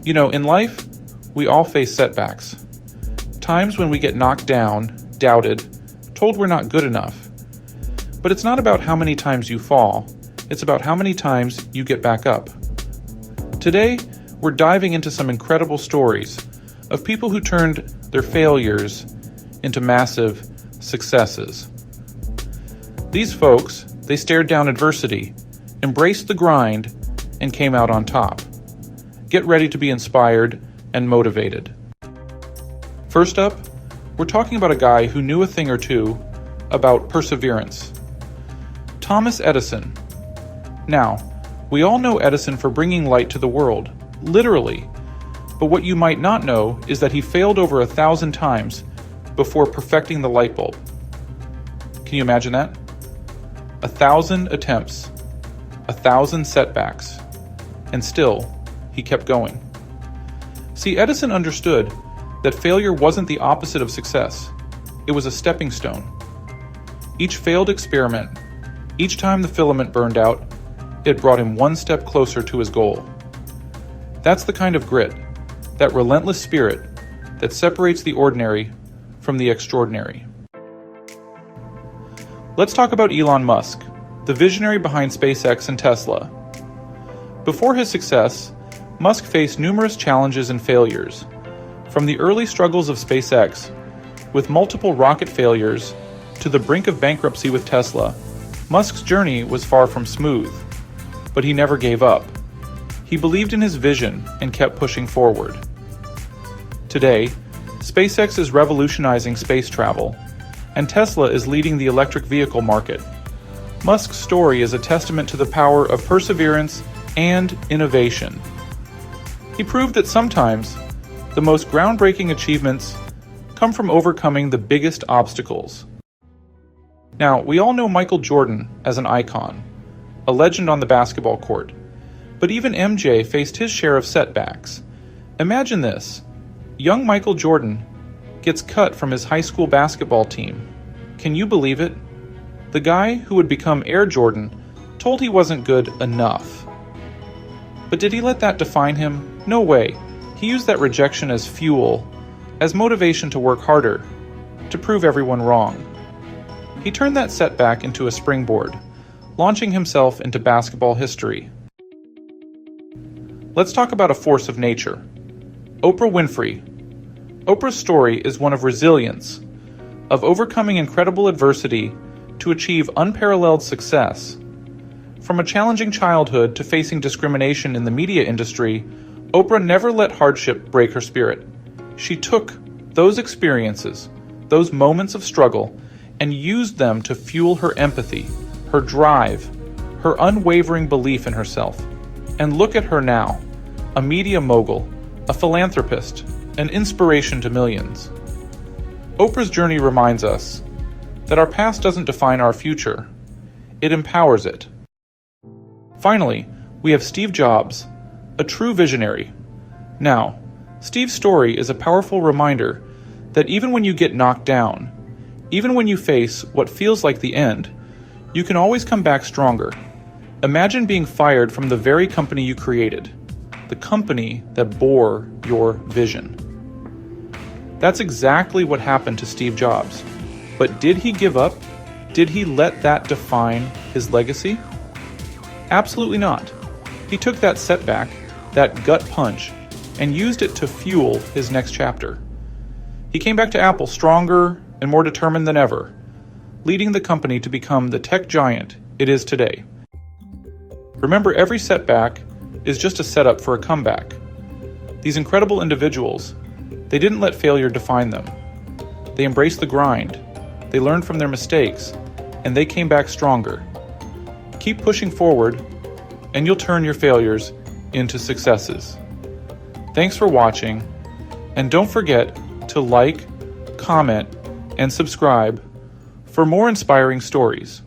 In life, we all face setbacks. Times when we get knocked down, doubted, told we're not good enough. But it's not about how many times you fall, it's about how many times you get back up. Today, we're diving into some incredible stories of people who turned their failures into massive successes. These folks, they stared down adversity, embraced the grind, and came out on top. Get ready to be inspired and motivated. First up, we're talking about a guy who knew a thing or two about perseverance. Thomas Edison. Now, we all know Edison for bringing light to the world, literally. But what you might not know is that he failed over 1,000 times before perfecting the light bulb. Can you imagine that? 1,000 attempts, 1,000 setbacks, and still, he kept going. See, Edison understood that failure wasn't the opposite of success. It was a stepping stone. Each failed experiment, each time the filament burned out, it brought him one step closer to his goal. That's the kind of grit, that relentless spirit that separates the ordinary from the extraordinary. Let's talk about Elon Musk, the visionary behind SpaceX and Tesla. Before his success, Musk faced numerous challenges and failures. From the early struggles of SpaceX, with multiple rocket failures, to the brink of bankruptcy with Tesla, Musk's journey was far from smooth. But he never gave up. He believed in his vision and kept pushing forward. Today, SpaceX is revolutionizing space travel, and Tesla is leading the electric vehicle market. Musk's story is a testament to the power of perseverance and innovation. He proved that sometimes the most groundbreaking achievements come from overcoming the biggest obstacles. Now, we all know Michael Jordan as an icon, a legend on the basketball court, but even MJ faced his share of setbacks. Imagine this. Young Michael Jordan gets cut from his high school basketball team. Can you believe it? The guy who would become Air Jordan told he wasn't good enough. But did he let that define him? No way. He used that rejection as fuel, as motivation to work harder, to prove everyone wrong. He turned that setback into a springboard, launching himself into basketball history. Let's talk about a force of nature. Oprah Winfrey. Oprah's story is one of resilience, of overcoming incredible adversity to achieve unparalleled success. From a challenging childhood to facing discrimination in the media industry, Oprah never let hardship break her spirit. She took those experiences, those moments of struggle, and used them to fuel her empathy, her drive, her unwavering belief in herself. And look at her now, a media mogul, a philanthropist, an inspiration to millions. Oprah's journey reminds us that our past doesn't define our future, it empowers it. Finally, we have Steve Jobs, a true visionary. Now, Steve's story is a powerful reminder that even when you get knocked down, even when you face what feels like the end, you can always come back stronger. Imagine being fired from the very company you created, the company that bore your vision. That's exactly what happened to Steve Jobs. But did he give up? Did he let that define his legacy? Absolutely not. He took that setback, that gut punch, and used it to fuel his next chapter. He came back to Apple stronger and more determined than ever, leading the company to become the tech giant it is today. Remember, every setback is just a setup for a comeback. These incredible individuals, they didn't let failure define them. They embraced the grind, they learned from their mistakes, and they came back stronger. Keep pushing forward, and you'll turn your failures into successes. Thanks for watching, and don't forget to like, comment, and subscribe for more inspiring stories.